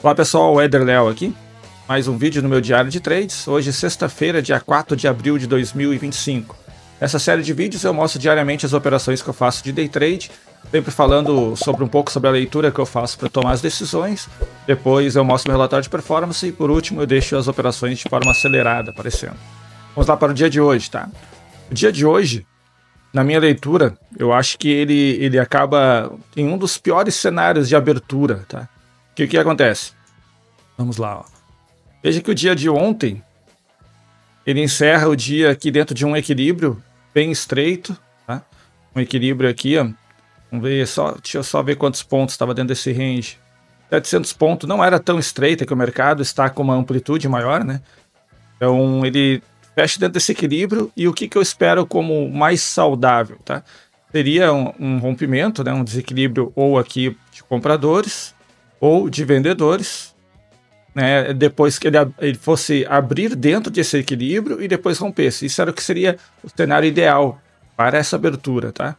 Olá pessoal, o Éder Léo aqui, mais um vídeo no meu diário de trades, hoje sexta-feira, dia 4 de abril de 2025. Nessa série de vídeos eu mostro diariamente as operações que eu faço de day trade, sempre falando um pouco sobre a leitura que eu faço para tomar as decisões, depois eu mostro meu relatório de performance e por último eu deixo as operações de forma acelerada aparecendo. Vamos lá para o dia de hoje, tá? O dia de hoje, na minha leitura, eu acho que ele acaba em um dos piores cenários de abertura, tá? O que acontece? Vamos lá, ó. Veja que o dia de ontem, ele encerra o dia aqui dentro de um equilíbrio bem estreito, tá? Um equilíbrio aqui, ó. Vamos ver só, deixa eu só ver quantos pontos estava dentro desse range. 700 pontos, não era tão estreita que o mercado está com uma amplitude maior, né? Então ele fecha dentro desse equilíbrio e o que eu espero como mais saudável, tá? Seria um rompimento, né? Um desequilíbrio ou aqui de compradores ou de vendedores, né, depois que ele fosse abrir dentro desse equilíbrio e depois rompesse. Isso era o que seria o cenário ideal para essa abertura, tá?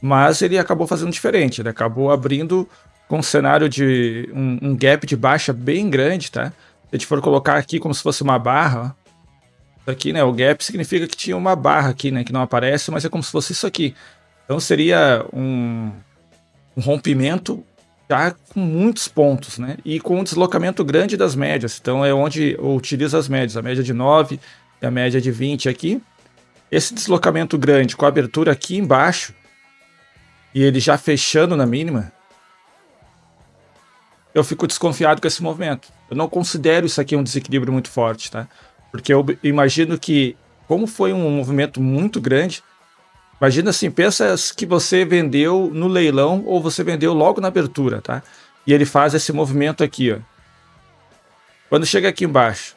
Mas ele acabou fazendo diferente, ele acabou abrindo com um cenário de um gap de baixa bem grande, tá? Se a gente for colocar aqui como se fosse uma barra, ó, isso aqui, né, o gap significa que tinha uma barra aqui, né, que não aparece, mas é como se fosse isso aqui. Então seria um rompimento já com muitos pontos, né? E com um deslocamento grande das médias. Então é onde eu utilizo as médias, a média de 9 e a média de 20 aqui. Esse deslocamento grande com a abertura aqui embaixo e ele já fechando na mínima, eu fico desconfiado com esse movimento. Eu não considero isso aqui um desequilíbrio muito forte, tá? Porque eu imagino que, como foi um movimento muito grande, imagina assim, pensa que você vendeu no leilão ou você vendeu logo na abertura, tá? E ele faz esse movimento aqui, ó. Quando chega aqui embaixo,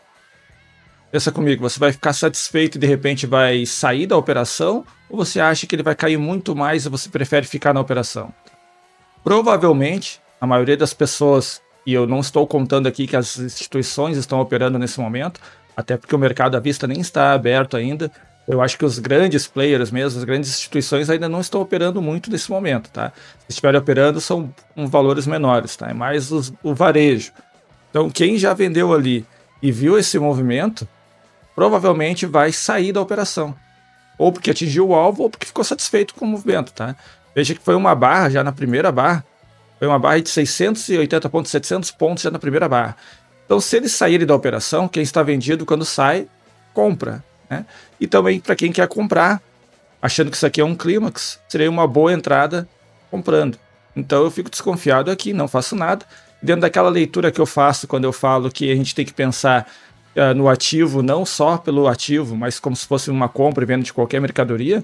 pensa comigo, você vai ficar satisfeito e de repente vai sair da operação ou você acha que ele vai cair muito mais e você prefere ficar na operação? Provavelmente, a maioria das pessoas, e eu não estou contando aqui que as instituições estão operando nesse momento, até porque o mercado à vista nem está aberto ainda. Eu acho que os grandes players mesmo, as grandes instituições ainda não estão operando muito nesse momento, tá? Se estiverem operando, são valores menores, tá? É mais o varejo. Então, quem já vendeu ali e viu esse movimento, provavelmente vai sair da operação. Ou porque atingiu o alvo, ou porque ficou satisfeito com o movimento, tá? Veja que foi uma barra, já na primeira barra, foi uma barra de 680 pontos, 700 pontos já na primeira barra. Então, se eles saírem da operação, quem está vendido, quando sai, compra, né? E também para quem quer comprar, achando que isso aqui é um clímax, seria uma boa entrada comprando. Então eu fico desconfiado aqui, não faço nada. Dentro daquela leitura que eu faço quando eu falo que a gente tem que pensar no ativo, não só pelo ativo, mas como se fosse uma compra e venda de qualquer mercadoria.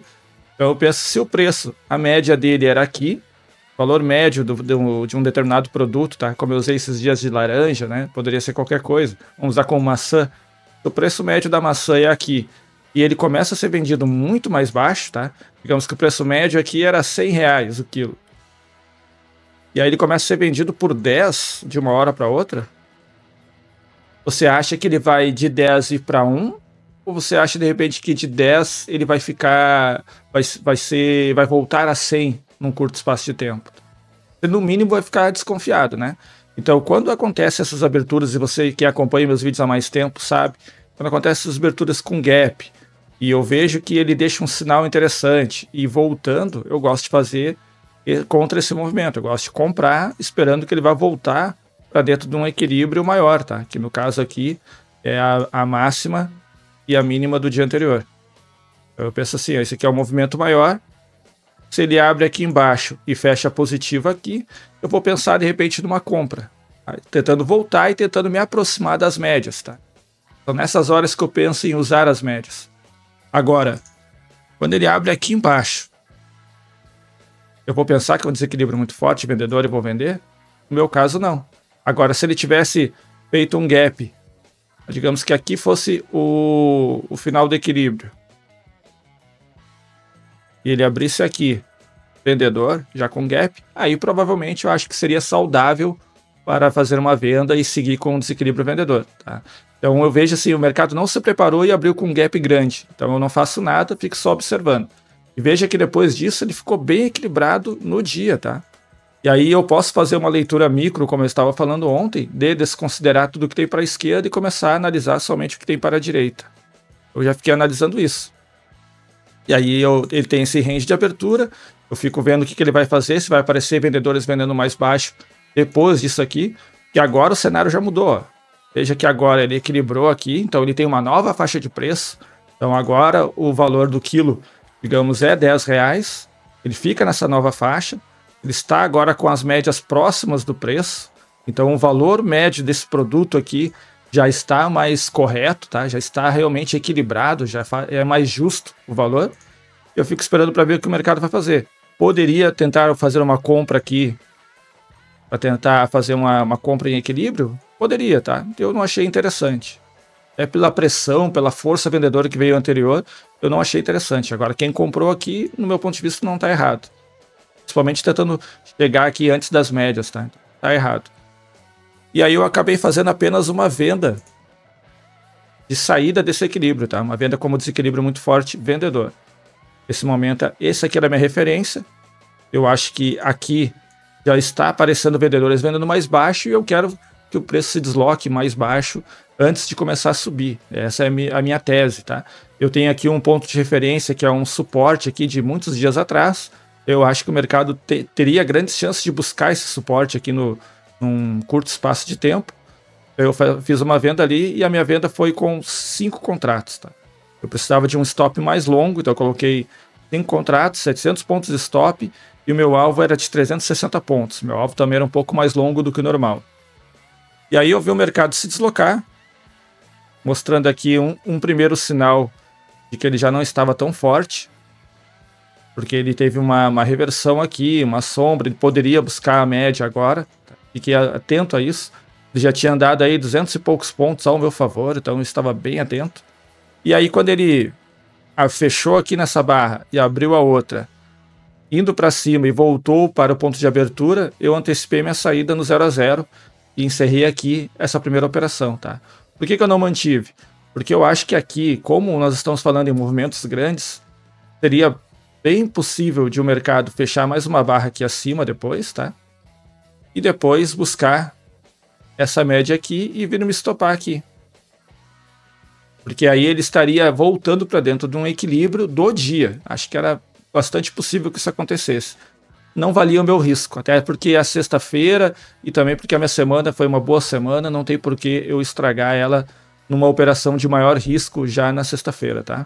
Então eu penso, se o preço, a média dele era aqui, valor médio de um determinado produto, tá? Como eu usei esses dias de laranja, né? Poderia ser qualquer coisa. Vamos usar como maçã. O preço médio da maçã é aqui e ele começa a ser vendido muito mais baixo, tá? Digamos que o preço médio aqui era R$100 o quilo. E aí ele começa a ser vendido por 10 de uma hora para outra. Você acha que ele vai de 10 ir para 1? Ou você acha de repente que de 10 ele vai ficar, vai voltar a 100 num curto espaço de tempo? Você, no mínimo, vai ficar desconfiado, né? Então, quando acontecem essas aberturas, e você que acompanha meus vídeos há mais tempo sabe, quando acontecem essas aberturas com gap, e eu vejo que ele deixa um sinal interessante, e voltando, eu gosto de fazer contra esse movimento. Eu gosto de comprar, esperando que ele vá voltar para dentro de um equilíbrio maior, tá? Que no caso aqui é a máxima e a mínima do dia anterior. Eu penso assim, ó, esse aqui é um movimento maior. Se ele abre aqui embaixo e fecha positivo aqui, eu vou pensar de repente numa compra, tá? Tentando voltar e tentando me aproximar das médias, tá? São nessas horas que eu penso em usar as médias. Agora, quando ele abre aqui embaixo, eu vou pensar que é um desequilíbrio muito forte, vendedor, e vou vender? No meu caso, não. Agora, se ele tivesse feito um gap, digamos que aqui fosse o final do equilíbrio, e ele abrisse aqui, vendedor, já com gap, aí provavelmente eu acho que seria saudável para fazer uma venda e seguir com o desequilíbrio vendedor, tá? Então eu vejo assim, o mercado não se preparou e abriu com um gap grande, então eu não faço nada, fico só observando. E veja que depois disso ele ficou bem equilibrado no dia, tá? E aí eu posso fazer uma leitura micro, como eu estava falando ontem, de desconsiderar tudo que tem para a esquerda e começar a analisar somente o que tem para a direita. Eu já fiquei analisando isso. E aí ele tem esse range de abertura, eu fico vendo o que ele vai fazer, se vai aparecer vendedores vendendo mais baixo depois disso aqui, que agora o cenário já mudou. Ó. Veja que agora ele equilibrou aqui, então ele tem uma nova faixa de preço. Então agora o valor do quilo, digamos, é R$10. Ele fica nessa nova faixa. Ele está agora com as médias próximas do preço. Então o valor médio desse produto aqui já está mais correto, tá? Já está realmente equilibrado, já é mais justo o valor. Eu fico esperando para ver o que o mercado vai fazer. Poderia tentar fazer uma compra aqui, para tentar fazer uma compra em equilíbrio? Poderia, tá? Eu não achei interessante. É pela pressão, pela força vendedora que veio anterior, eu não achei interessante. Agora, quem comprou aqui, no meu ponto de vista, não está errado. Principalmente tentando chegar aqui antes das médias, tá? Tá errado. E aí eu acabei fazendo apenas uma venda de saída desse equilíbrio, tá? Uma venda como desequilíbrio muito forte, vendedor. Nesse momento, esse aqui era a minha referência. Eu acho que aqui já está aparecendo vendedores vendendo mais baixo e eu quero que o preço se desloque mais baixo antes de começar a subir. Essa é a minha tese, tá? Eu tenho aqui um ponto de referência que é um suporte aqui de muitos dias atrás. Eu acho que o mercado teria grandes chances de buscar esse suporte aqui num curto espaço de tempo. Eu fiz uma venda ali e a minha venda foi com 5 contratos, tá? Eu precisava de um stop mais longo, então eu coloquei 5 contratos, 700 pontos de stop e o meu alvo era de 360 pontos. Meu alvo também era um pouco mais longo do que o normal. E aí eu vi o mercado se deslocar, mostrando aqui um primeiro sinal de que ele já não estava tão forte, porque ele teve uma reversão aqui, uma sombra, ele poderia buscar a média agora, fiquei atento a isso. Ele já tinha andado aí 200 e poucos pontos ao meu favor, então eu estava bem atento. E aí quando ele fechou aqui nessa barra e abriu a outra, indo para cima e voltou para o ponto de abertura, eu antecipei minha saída no 0 a 0 e encerrei aqui essa primeira operação, tá? Por que eu não mantive? Porque eu acho que aqui, como nós estamos falando em movimentos grandes, seria bem possível de o mercado fechar mais uma barra aqui acima depois, tá? E depois buscar essa média aqui e vir me estopar aqui. Porque aí ele estaria voltando para dentro de um equilíbrio do dia. Acho que era bastante possível que isso acontecesse. Não valia o meu risco, até porque é sexta-feira e também porque a minha semana foi uma boa semana, não tem por que eu estragar ela numa operação de maior risco já na sexta-feira, tá?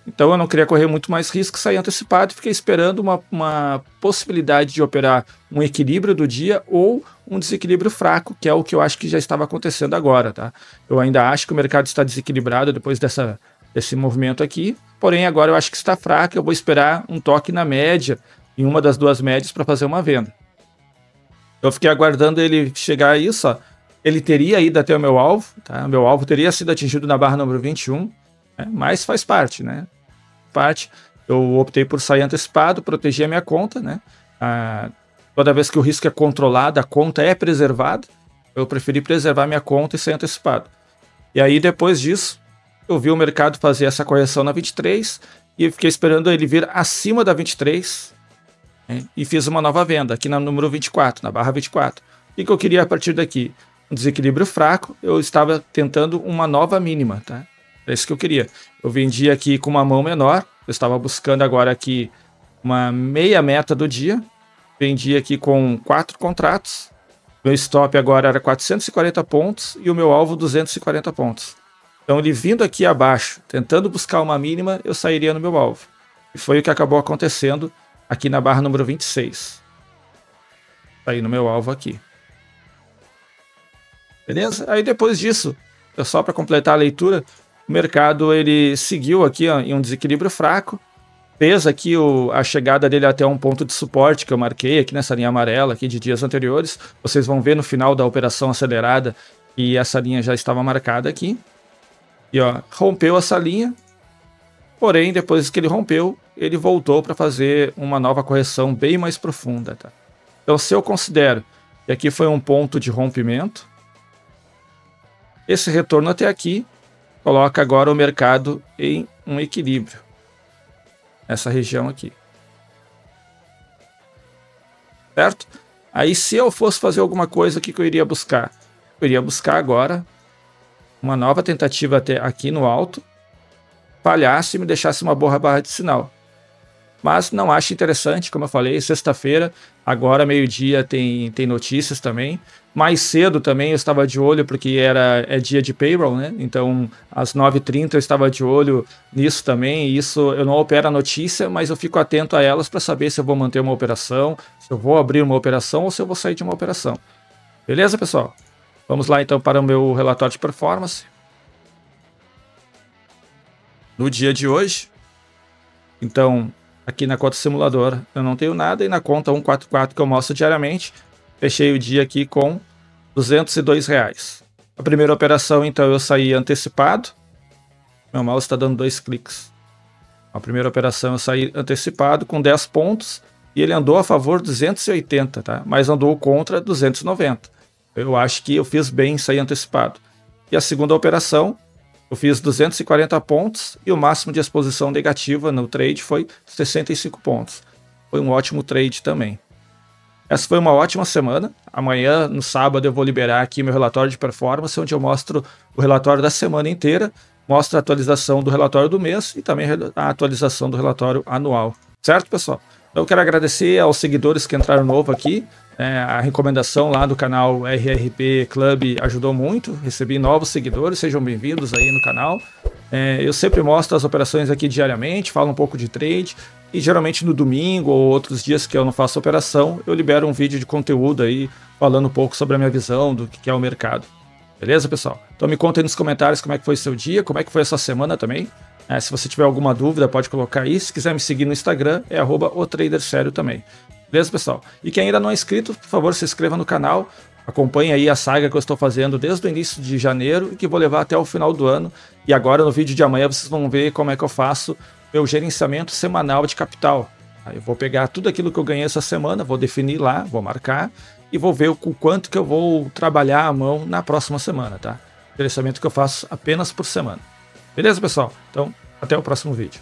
Então eu não queria correr muito mais risco, saí antecipado e fiquei esperando uma possibilidade de operar um equilíbrio do dia ou um desequilíbrio fraco, que é o que eu acho que já estava acontecendo agora, tá? Eu ainda acho que o mercado está desequilibrado depois desse movimento aqui, porém agora eu acho que está fraco, eu vou esperar um toque na média, em uma das duas médias para fazer uma venda. Eu fiquei aguardando ele chegar a isso, ó. Ele teria ido até o meu alvo, tá? Meu alvo teria sido atingido na barra número 21, né? Mas faz parte, né? Eu optei por sair antecipado, proteger a minha conta, né? Toda vez que o risco é controlado, a conta é preservada, eu preferi preservar minha conta e sair antecipado. E aí, depois disso, eu vi o mercado fazer essa correção na 23 e eu fiquei esperando ele vir acima da 23, né? E fiz uma nova venda aqui na número 24, na barra 24. O que eu queria a partir daqui? Um desequilíbrio fraco, eu estava tentando uma nova mínima, tá? É isso que eu queria. Eu vendi aqui com uma mão menor, eu estava buscando agora aqui uma meia meta do dia, vendi aqui com 4 contratos, meu stop agora era 440 pontos e o meu alvo 240 pontos. Então ele vindo aqui abaixo, tentando buscar uma mínima, eu sairia no meu alvo. E foi o que acabou acontecendo aqui na barra número 26. Saí no meu alvo aqui. Beleza? Aí depois disso, só para completar a leitura, o mercado ele seguiu aqui ó, em um desequilíbrio fraco, fez aqui a chegada dele até um ponto de suporte que eu marquei aqui nessa linha amarela aqui de dias anteriores. Vocês vão ver no final da operação acelerada que essa linha já estava marcada aqui. E ó, rompeu essa linha, porém depois que ele rompeu, ele voltou para fazer uma nova correção bem mais profunda. Tá? Então se eu considero que aqui foi um ponto de rompimento, esse retorno até aqui coloca agora o mercado em um equilíbrio, nessa região aqui. Certo? Aí se eu fosse fazer alguma coisa, o que eu iria buscar? Eu iria buscar agora uma nova tentativa até aqui no alto, falhasse e me deixasse uma boa barra de sinal. Mas não acho interessante, como eu falei, sexta-feira, agora meio-dia tem notícias também. Mais cedo também eu estava de olho, porque é dia de payroll, né? Então, às 9h30 eu estava de olho nisso também. E isso eu não opero a notícia, mas eu fico atento a elas para saber se eu vou manter uma operação, se eu vou abrir uma operação ou se eu vou sair de uma operação. Beleza, pessoal? Vamos lá então para o meu relatório de performance. No dia de hoje, então, aqui na conta simuladora eu não tenho nada, e na conta 144 que eu mostro diariamente, fechei o dia aqui com R$202. A primeira operação, então, eu saí antecipado. Meu mouse está dando 2 cliques. A primeira operação eu saí antecipado com 10 pontos e ele andou a favor 280, tá? Mas andou contra 290. Eu acho que eu fiz bem em sair antecipado. E a segunda operação, eu fiz 240 pontos e o máximo de exposição negativa no trade foi 65 pontos. Foi um ótimo trade também. Essa foi uma ótima semana. Amanhã, no sábado, eu vou liberar aqui meu relatório de performance, onde eu mostro o relatório da semana inteira, mostro a atualização do relatório do mês e também a atualização do relatório anual. Certo, pessoal? Então, eu quero agradecer aos seguidores que entraram novo aqui. A recomendação lá do canal RRP Club ajudou muito. Recebi novos seguidores, sejam bem-vindos aí no canal. Eu sempre mostro as operações aqui diariamente, falo um pouco de trade. E geralmente no domingo ou outros dias que eu não faço operação, eu libero um vídeo de conteúdo aí, falando um pouco sobre a minha visão do que é o mercado. Beleza, pessoal? Então me conta aí nos comentários como é que foi seu dia, como é que foi a sua semana também. Se você tiver alguma dúvida, pode colocar aí. Se quiser me seguir no Instagram, é @otradersério também. Beleza, pessoal? E quem ainda não é inscrito, por favor, se inscreva no canal. Acompanhe aí a saga que eu estou fazendo desde o início de janeiro e que vou levar até o final do ano. E agora no vídeo de amanhã vocês vão ver como é que eu faço meu gerenciamento semanal de capital. Eu vou pegar tudo aquilo que eu ganhei essa semana, vou definir lá, vou marcar e vou ver o quanto que eu vou trabalhar à mão na próxima semana, tá? Gerenciamento que eu faço apenas por semana. Beleza, pessoal? Então, até o próximo vídeo.